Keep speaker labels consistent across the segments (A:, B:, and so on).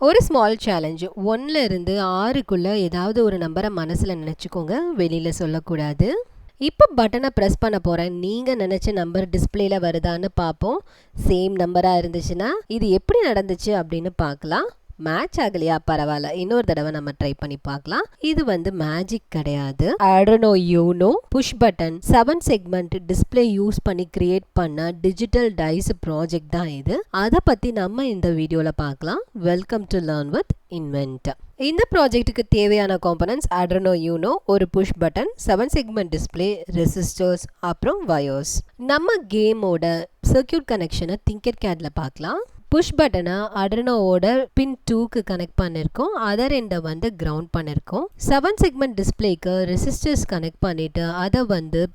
A: ஒரு small challenge 1ல இருந்து 6க்குள்ள ஏதாவது ஒரு நம்பரை மனசுல நினைச்சுக்கோங்க, வெளியில சொல்லக்கூடாது. இப்போ பட்டனை ப்ரெஸ் பண்ண போறேன். நீங்க நினைச்ச நம்பர் டிஸ்பிளேல வருதான்னு பார்ப்போம். சேம் நம்பரா இருந்துச்சுன்னா இது எப்படி நடந்துச்சு அப்படின்னு பார்க்கலாம். மேட்ச் ஆகலையா, பரவாயில்ல, இன்னொரு தடவை நம்ம ட்ரை பண்ணி பார்க்கலாம். இது மேஜிக் கிடையாது. Arduino Uno push button 7 segment display use பண்ணி கிரியேட் பண்ண டிஜிட்டல் டைஸ் ப்ராஜெக்ட் தான் இது. அதை பத்தி நம்ம இந்த வீடியோல பார்க்கலாம். Welcome to Learn With Invent. இந்த ப்ராஜெக்ட்டுக்கு தேவையான காம்போனன்ட்ஸ் Arduino Uno, ஒரு push button, 7 segment display, resistors, அப்புறம் வயர்ஸ். நம்ம கேமோட சர்க்யூட் கனெக்ஷனை திங்கர்கேட்ல பார்க்கலாம். புஷ் பட்டனை Arduinoவோட பின் 2க்கு கனெக்ட் பண்ணிருக்கோம். அதர் எண்டை கிரவுண்ட் பண்ணிருக்கோம். 7 செக்மெண்ட் டிஸ்பிளேக்கு ரெசிஸ்டர்ஸ் கனெக்ட் பண்ணிட்டு அதை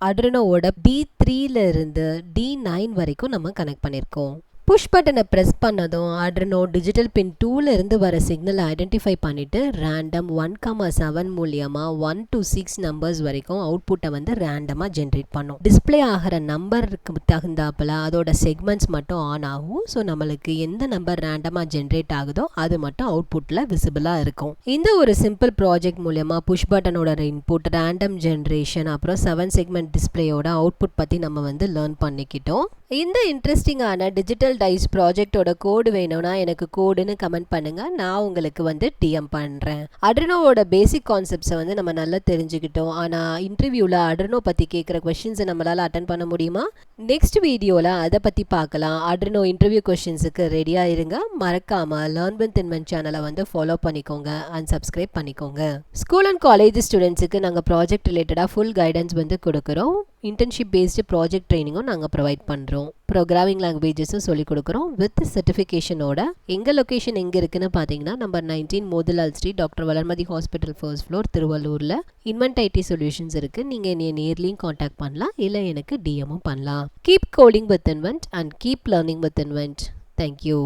A: Arduinoவோட D3ல இருந்து D9 வரைக்கும் நம்ம கனெக்ட் பண்ணிருக்கோம். புஷ் பட்டனை ப்ரெஸ் பண்ணதும் Arduino டிஜிட்டல் பின் 2ல இருந்து வர சிக்னலை ஐடென்டிஃபை பண்ணிட்டு ரேண்டம் 1,7 மூலியமா 1 to 6 நம்பர்ஸ் வரைக்கும் அவுட்புட்டை ரேண்டமா ஜென்ரேட் பண்ணும். டிஸ்பிளே ஆகிற நம்பருக்கு தகுந்தாப்புல அதோட செக்மெண்ட்ஸ் மட்டும் ஆன் ஆகும். ஸோ நம்மளுக்கு எந்த நம்பர் ரேண்டமா ஜென்ரேட் ஆகுதோ அது மட்டும் அவுட்புட்ல விசிபிளா இருக்கும். இந்த ஒரு சிம்பிள் ப்ராஜெக்ட் மூலமா புஷ் பட்டனோட இன்புட், ரேண்டம் ஜென்ரேஷன், அப்புறம் 7 செக்மெண்ட் டிஸ்பிளேயோட அவுட்புட் பத்தி நம்ம லேர்ன் பண்ணிக்கிட்டோம். இந்த இன்ட்ரெஸ்டிங்கான டிஜிட்டல் டைஸ் ப்ராஜெக்டோட கோடு வேணும்னா எனக்கு கோடுன்னு கமெண்ட் பண்ணுங்க, நான் உங்களுக்கு டிஎம் பண்றேன். Arduinoவோட பேசிக் கான்செப்ட்ஸை நம்ம நல்லா தெரிஞ்சுக்கிட்டோம். ஆனா இன்டர்வியூல Arduino பத்தி கேட்குற கொஸ்டின்ஸை நம்மளால அட்டன் பண்ண முடியுமா? நெக்ஸ்ட் வீடியோல அதை பத்தி பார்க்கலாம். Arduino இன்டர்வியூ கொஸ்டின்ஸுக்கு ரெடியா இருங்க. மறக்காம லேர்ன் வித் இன்வென்ட் சேனலை ஃபாலோ பண்ணிக்கோங்க அண்ட் சப்ஸ்கிரைப் பண்ணிக்கோங்க. ஸ்கூல் அண்ட் காலேஜ் ஸ்டூடெண்ட்ஸுக்கு நாங்கள் ப்ராஜெக்ட் ரிலேட்டடாக ஃபுல் கைடன்ஸ் கொடுக்குறோம். இன்டர்ன்ஷிப் பேஸ்டு ப்ராஜெக்ட் ட்ரைனிங்கும் நாங்கள் ப்ரொவைட் பண்ணுறோம். ப்ரோக்ராமிங் லாங்குவேஜஸும் சொல்லிக் கொடுக்குறோம் வித் சர்டிஃபிகேஷனோட. எங்கள் லொக்கேஷன் எங்கே இருக்குன்னு பார்த்தீங்கன்னா number 19 Motilal street, doctor Valarmathi hospital, first floor, திருவள்ளூரில். இன்வென்ட் ஐடி சொல்யூஷன்ஸ் இருக்குது. நீங்கள் என்னை நேர்லையும் காண்டாக்ட் பண்ணலாம், இல்லை எனக்கு டிஎம்மும் பண்ணலாம். Keep coding with invent and keep learning with invent. Thank you.